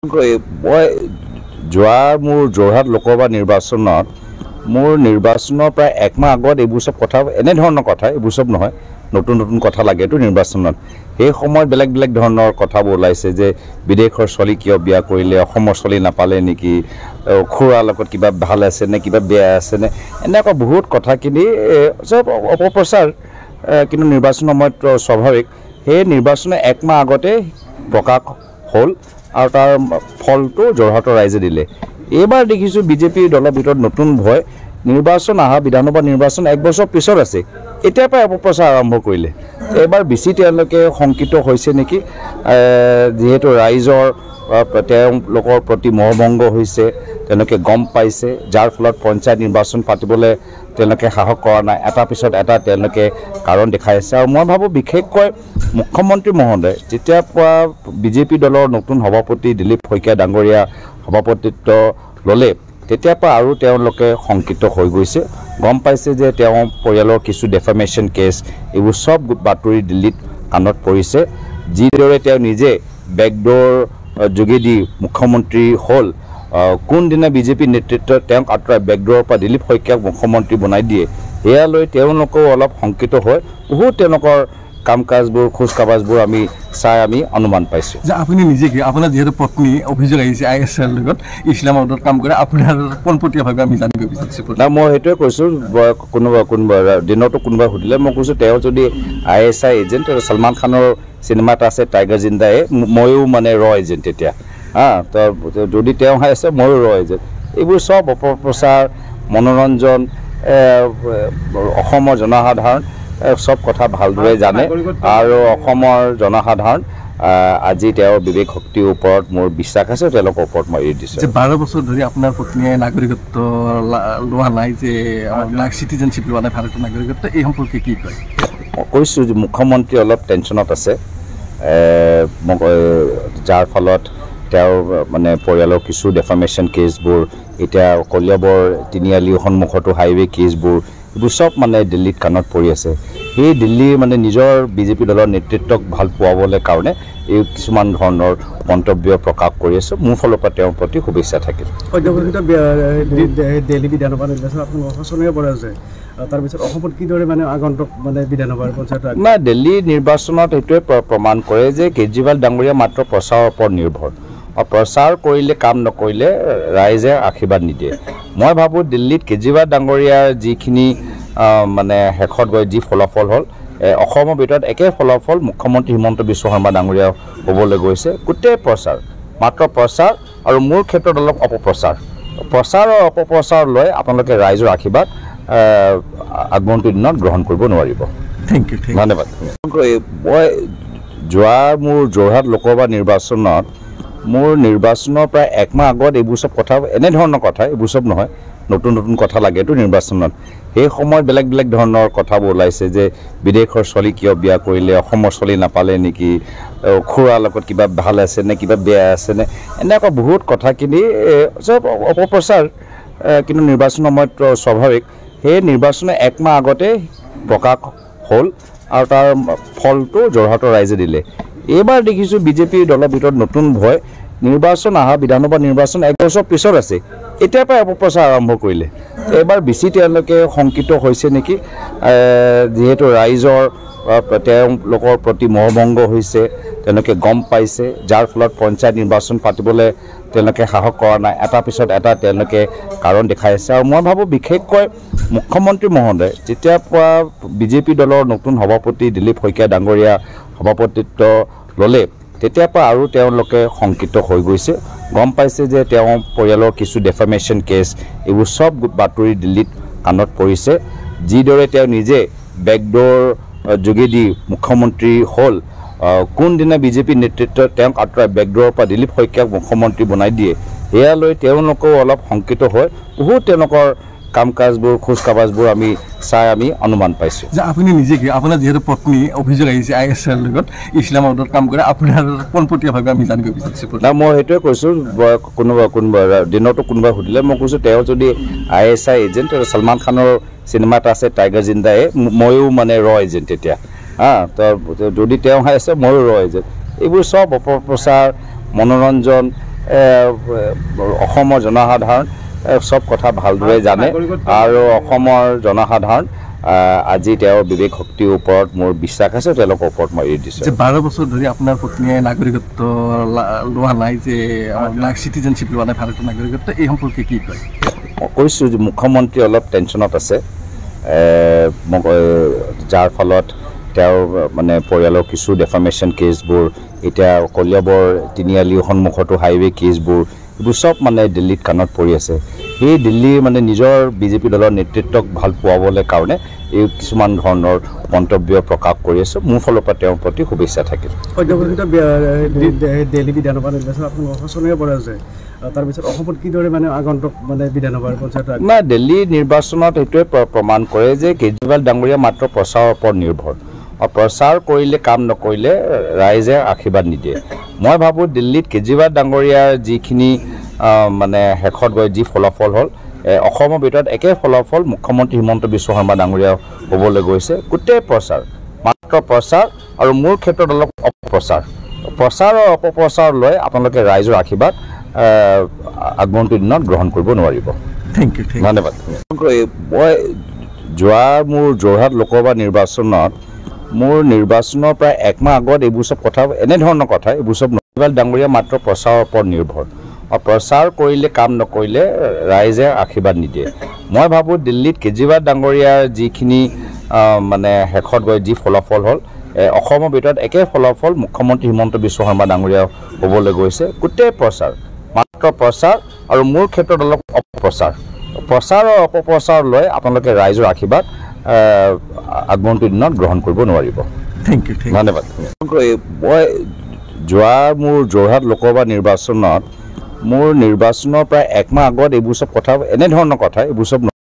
মই যোৱা মোৰ যোৰহাট লোকসভা নিৰ্বাচনত মোৰ নিৰ্বাচনৰ প্ৰায় একমাহ আগত এইবোৰ সব কথা এনেধৰণৰ কথা এইবোৰ সব নহয় নতুন নতুন কথা লাগেতো নিৰ্বাচনত সেই সময়ত বেলেগ বেলেগ ধৰণৰ কথাবোৰ ওলাইছে যে বিদেশৰ ছোৱালী কিয় বিয়া কৰিলে অসমৰ ছোৱালী নাপালে নেকি খুৰাৰ লগত কিবা ভাল আছে নে কিবা বেয়া আছে নে এনেকুৱা বহুত কথাখিনি সব অপপ্ৰচাৰ কিন্তু নিৰ্বাচন সময়ত স্বাভাৱিক সেই নিৰ্বাচনৰ একমাহ আগতে প্ৰকাশ হ'ল আৰু তাৰ ফলটো যোৰহাটৰ ৰাইজে দিলে এইবাৰ দেখিছোঁ বিজেপি দলৰ ভিতৰত নতুন ভয় নিৰ্বাচন অহা বিধানসভা নিৰ্বাচন এক বছৰ পিছত আছে এতিয়াৰ পৰা অপপ্ৰচাৰ আৰম্ভ কৰিলে এইবাৰ বেছি তেওঁলোকে শংকিত হৈছে নেকি যিহেতু ৰাইজৰ তেওঁলোকৰ প্ৰতি মোহভংগ হৈছে তেওঁলোকে গম পাইছে যাৰ ফলত পঞ্চায়ত নিৰ্বাচন পাতিবলৈ তেওঁলোকে সাহস কৰা নাই এটা পিছত এটা তেওঁলোকে কাৰণ দেখাই আছে আৰু মই ভাবোঁ বিশেষকৈ মুখ্যমন্ত্ৰী মহোদয় যেতিয়াৰ পৰা বিজেপি দলৰ নতুন সভাপতি দিলীপ শইকীয়া ডাঙৰীয়া সভাপতিত্ব ল'লে তেতিয়াৰ পৰা আৰু তেওঁলোকে শংকিত হৈ গৈছে গম পাইছে যে তেওঁ পৰিয়ালৰ কিছু ডেফামেশ্যন কেছ এইবোৰ সব বাতৰি দিল্লীত কাণত পৰিছে যিদৰে তেওঁ নিজে বেকডোৰ যোগেদি মুখ্যমন্ত্ৰী হ'ল কোনদিনা বিজেপি নেতৃত্বত তেওঁক আঁতৰাই বেকডোৰৰ পৰা দিলীপ শইকীয়াক মুখ্যমন্ত্ৰী বনাই দিয়ে এয়ালৈ তেওঁলোকেও অলপ শংকিত হয় বহুত তেওঁলোকৰ কাম কাজবোৰ খোজ কাবাজবোৰ আমি চাই আমি অনুমান পাইছোঁ যে আপুনি নিজে কি আপোনাৰ যিহেতু পত্নী অভিযোগ আহিছে ISR লগত ইছলামাবাদত কাম কৰে আপোনাৰ পোনপটীয়াভাৱে আমি জানিব বিচাৰিছোঁ না মই সেইটোৱে কৈছোঁ কোনোবা দিনতো কোনোবাই সুধিলে মই কৈছোঁ তেওঁ যদি ISI এজেণ্ট সলমান খানৰ চিনেমা এটা আছে টাইগাৰ জিন্দায়ে ময়ো মানে ৰ এজেণ্ট তেতিয়া তো যদি তেওঁ আছে ময়ো ৰ এজেণ্ট এইবোৰ সব অপপ্ৰচাৰ মনোৰঞ্জন অসমৰ জনসাধাৰণ সব কথা ভালদৰে জানে আৰু অসমৰ জনসাধাৰণ আজি তেওঁৰ বিবেক শক্তিৰ ওপৰত মোৰ বিশ্বাস আছে তেওঁলোকৰ ওপৰত মই এৰি দিছোঁ 12 বছৰ ধৰি আপোনাৰ পত্নীয়ে নাগৰিকত্ব লোৱা নাই যে চিটিজেনশ্বিপ লোৱা নাই ভাৰতীয় নাগৰিকত্ব এই সম্পৰ্কে কি কয় মই কৈছোঁ যে মুখ্যমন্ত্ৰী অলপ টেনশ্যনত আছে যাৰ ফলত তেওঁৰ মানে পৰিয়ালৰ কিছু ডেফামেশ্যন কেছবোৰ এতিয়া কলিয়াবৰ তিনিআলি সন্মুখতো হাইৱে কেছবোৰ এইবোৰ সব মানে দিল্লীত কাণত পৰি আছে সেই দিল্লী মানে নিজৰ বিজেপি দলৰ নেতৃত্বক ভাল পোৱাবলৈ কাৰণে এই কিছুমান ধৰণৰ মন্তব্য প্ৰকাশ কৰি আছে মোৰ ফালৰ পৰা তেওঁৰ প্ৰতি শুভেচ্ছা থাকিল দিল্লী বিধানসভা নিৰ্বাচন আপোনাৰ সচনীয় পৰা যায় তাৰপিছত অসমত কিদৰে মানে আগন্তুক মানে বিধানসভাৰ পঞ্চায়ত নাই দিল্লী নিৰ্বাচনত এইটোৱে প্ৰমাণ কৰে যে কেজৰিৱাল ডাঙৰীয়া মাত্ৰ প্ৰচাৰৰ ওপৰত নিৰ্ভৰ প্ৰচাৰ কৰিলে কাম নকৰিলে ৰাইজে আশীৰ্বাদ নিদিয়ে মই ভাবোঁ দিল্লীত কেজৰিৱাল ডাঙৰীয়াৰ যিখিনি মানে শেষত গৈ যি ফলাফল হ'ল অসমৰ ভিতৰত একে ফলাফল মুখ্যমন্ত্ৰী হিমন্ত বিশ্ব শৰ্মা ডাঙৰীয়া হ'বলৈ গৈছে গোটেই প্ৰচাৰ মাত্ৰ প্ৰচাৰ আৰু মোৰ ক্ষেত্ৰত অলপ অপপ্ৰচাৰ প্ৰচাৰ আৰু অপপ্ৰচাৰ লৈ আপোনালোকে ৰাইজৰ আশীৰ্বাদ আগন্তুক দিনত গ্ৰহণ কৰিব নোৱাৰিব থেংক ইউ ধন্যবাদ মই যোৱা মোৰ যোৰহাট লোকসভা নিৰ্বাচনত মোৰ নিৰ্বাচনৰ প্ৰায় একমাহ আগত এইবোৰ সব কথা এনেধৰণৰ কথা এইবোৰ সব নহয় নতুন নতুন কথা লাগেতো নিৰ্বাচনত সেই সময়ত বেলেগ বেলেগ ধৰণৰ কথাবোৰ ওলাইছে যে বিদেশৰ ছোৱালী কিয় বিয়া কৰিলে অসমৰ ছোৱালী নাপালে নেকি খুৰাৰ লগত কিবা ভাল আছে নে কিবা বেয়া আছে নে এনেকুৱা বহুত কথাখিনি সব অপপ্ৰচাৰ কিন্তু নিৰ্বাচন সময়ত স্বাভাৱিক সেই নিৰ্বাচনৰ একমাহ আগতে প্ৰকাশ হ'ল আৰু তাৰ ফলটো যোৰহাটৰ ৰাইজে দিলে এইবাৰ দেখিছোঁ বিজেপি দলৰ ভিতৰত নতুন ভয় নিৰ্বাচন অহা বিধানসভা নিৰ্বাচন এক বছৰ পিছত আছে এতিয়াৰ পৰা অপপ্ৰচাৰ আৰম্ভ কৰিলে এইবাৰ বেছি তেওঁলোকে শংকিত হৈছে নেকি যিহেতু ৰাইজৰ তেওঁলোকৰ প্ৰতি মোহভংগ হৈছে তেওঁলোকে গম পাইছে যাৰ ফলত পঞ্চায়ত নিৰ্বাচন পাতিবলৈ তেওঁলোকে সাহস কৰা নাই এটা পিছত এটা তেওঁলোকে কাৰণ দেখাই আছে আৰু মই ভাবোঁ বিশেষকৈ মুখ্যমন্ত্ৰী মহোদয় যেতিয়াৰ পৰা বিজেপি দলৰ নতুন সভাপতি দিলীপ শইকীয়া ডাঙৰীয়া সভাপতিত্ব ল'লে তেতিয়াৰ পৰা আৰু তেওঁলোকে শংকিত হৈ গৈছে গম পাইছে যে তেওঁ পৰিয়ালৰ কিছু ডেফামেশ্যন কেছ এইবোৰ সব বাতৰি দিল্লীত কাণত পৰিছে যিদৰে তেওঁ নিজে বেকডোৰ যোগেদি মুখ্যমন্ত্ৰী হ'ল কোনদিনা বিজেপি নেতৃত্বত তেওঁক আঁতৰাই বেকডোৰৰ পৰা দিলীপ শইকীয়াক মুখ্যমন্ত্ৰী বনাই দিয়ে এয়ালৈ তেওঁলোকেও অলপ শংকিত হয় বহুত তেওঁলোকৰ কাম কাজবোৰ খোজ কাবাজবোৰ আমি চাই আমি অনুমান পাইছোঁ যে আপুনি নিজে কি আপোনাৰ যিহেতু পত্নী অভিযোগ আহিছে ISR লগত ইছলামাবাদত কাম কৰে আপোনাৰ পোনপটীয়াভাৱে আমি জানিব বিচাৰিছোঁ না মই সেইটোৱে কৈছোঁ কোনোবা দিনতো কোনোবাই সুধিলে মই কৈছোঁ তেওঁ যদি ISI এজেণ্ট সলমান খানৰ চিনেমা এটা আছে টাইগাৰ জিন্দায়ে ময়ো মানে ৰ এজেণ্ট তেতিয়া তো যদি তেওঁ আছে ময়ো ৰ এজেণ্ট এইবোৰ সব অপপ্ৰচাৰ মনোৰঞ্জন অসমৰ জনসাধাৰণ চব কথা ভালদৰে জানে আৰু অসমৰ জনসাধাৰণ আজি তেওঁৰ বিবেক শক্তিৰ ওপৰত মোৰ বিশ্বাস আছে, তেওঁলোকৰ ওপৰত মই এৰি দিছোঁ। যে 12 বছৰ ধৰি আপোনাৰ পত্নীয়ে নাগৰিকত্ব লোৱা নাই, যে চিটিজেনশ্বিপ লোৱা নাই ভাৰতৰ নাগৰিকত্ব, এই সম্পৰ্কে কি কয়? মই কৈছোঁ যে মুখ্যমন্ত্ৰী অলপ টেনশ্যনত আছে, যাৰ ফলত তেওঁৰ মানে পৰিয়ালৰ কিছু ডেফামেশ্যন কেছবোৰ, এতিয়া কলিয়াবৰ তিনিআলিৰ সন্মুখতো হাইৱে কেছবোৰ, এইবোৰ চব মানে দিল্লীত কাণত পৰি আছে। সেই দিল্লী মানে নিজৰ বিজেপি দলৰ নেতৃত্বক ভাল পোৱাবলৈ কাৰণে এই কিছুমান ধৰণৰ মন্তব্য প্ৰকাশ কৰি আছে। মোৰ ফালৰ পৰা তেওঁৰ প্ৰতি শুভেচ্ছা থাকিল। সদ্যঘোষিত দিল্লী বিধানসভা নিৰ্বাচন আপোনালোকৰ শোচনীয় পৰাজয়, তাৰপিছত অসমত কিদৰে মানে আগন্তুক মানে বিধানসভাৰ পঞ্চায়ত নাই, দিল্লী নিৰ্বাচনত এইটোৱে প্ৰমাণ কৰে যে কেজৰিৱাল ডাঙৰীয়া মাত্ৰ প্ৰচাৰৰ ওপৰত নিৰ্ভৰ, আৰু প্ৰচাৰ কৰিলে কাম নকৰিলে ৰাইজে আশীৰ্বাদ নিদিয়ে। মই ভাবোঁ দিল্লীত কেজৰিৱাল ডাঙৰীয়াৰ যিখিনি মানে শেষত গৈ যি ফলাফল হ'ল, অসমৰ ভিতৰত একে ফলাফল মুখ্যমন্ত্ৰী হিমন্ত বিশ্ব শৰ্মা ডাঙৰীয়া হ'বলৈ গৈছে। গোটেই প্ৰচাৰ, মাত্ৰ প্ৰচাৰ, আৰু মোৰ ক্ষেত্ৰত অলপ অপপ্ৰচাৰ। প্ৰচাৰ আৰু অপপ্ৰচাৰ লৈ আপোনালোকে ৰাইজৰ আশীৰ্বাদ আগন্তুক দিনত গ্ৰহণ কৰিব নোৱাৰিব। Thank you. ধন্যবাদ। মই মোৰ যোৰহাট লোকসভা নিৰ্বাচনত মোৰ নিৰ্বাচনৰ প্ৰায় একমাহ আগত এইবোৰ চব কথা, এনেধৰণৰ কথা, এইবোৰ চব কেজৰিৱাল ডাঙৰীয়া মাত্ৰ প্ৰচাৰৰ ওপৰত নিৰ্ভৰ, আৰু প্ৰচাৰ কৰিলে কাম নকৰিলে ৰাইজে আশীৰ্বাদ নিদিয়ে। মই ভাবোঁ দিল্লীত কেজৰিৱাল ডাঙৰীয়াৰ যিখিনি মানে শেষত গৈ যি ফলাফল হ'ল, অসমৰ ভিতৰত একে ফলাফল মুখ্যমন্ত্ৰী হিমন্ত বিশ্ব শৰ্মা ডাঙৰীয়া হ'বলৈ গৈছে। গোটেই প্ৰচাৰ, মাত্ৰ প্ৰচাৰ, আৰু মোৰ ক্ষেত্ৰত অলপ অপপ্ৰচাৰ। প্ৰচাৰ আৰু অপপ্ৰচাৰ লৈ আপোনালোকে ৰাইজৰ আশীৰ্বাদ আগন্তুক দিনত গ্ৰহণ কৰিব নোৱাৰিব। Thank you. ধন্যবাদ। মই মোৰ যোৰহাট লোকসভা নিৰ্বাচনত মোৰ নিৰ্বাচনৰ প্ৰায় একমাহ আগত এইবোৰ চব কথা, এনেধৰণৰ কথা, এইবোৰ চব